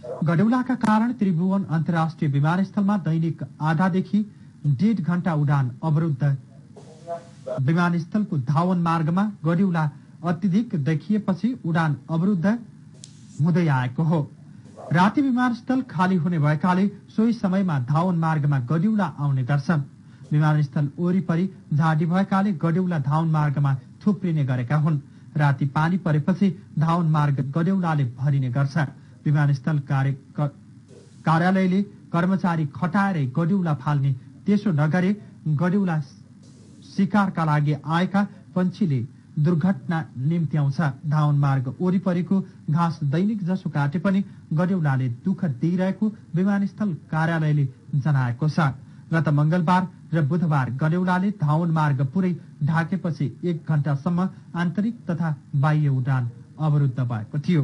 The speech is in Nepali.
गडेउलाका कारण त्रिभुवन अन्तर्राष्ट्रिय विमानस्थलमा दैनिक आधादेखि 1.5 घण्टा उडान अवरुद्ध। विमानस्थलको धावन मार्गमा गडेउला अत्यधिक देखिएपछि उडान अवरुद्ध हुँदै आएको हो। राति विमानस्थल खाली हुने भएकाले सोही समयमा धावन मार्गमा गडेउला आउने गर्छन्। विमानस्थल वरिपरि झाडी भएकाले गडेउला धावन मार्गमा थुप्रिने गरेका हुन्। राति पानी परेपछि धावन मार्ग गडेउलाले भरिने गर्छ। विमानस्थल कार्यालयले कर्मचारी खटाएरै गडेउला फाल्ने, त्यसो नगरे गडेउला शिकारका लागि आएका पन्छीले दुर्घटना निम्ति आउँछ। धावन मार्ग वरिपरिको घाँस दैनिक जसो काटे पनि गडेउलाले दुःख दिइरहेको विमानस्थल कार्यालयले जनाएको छ। गत मंगलबार र बुधबार गडेउलाले धावन मार्ग पुरै ढाकेपछि 1 घण्टासम्म आन्तरिक तथा बाह्य उडान अवरुद्ध भएको थियो।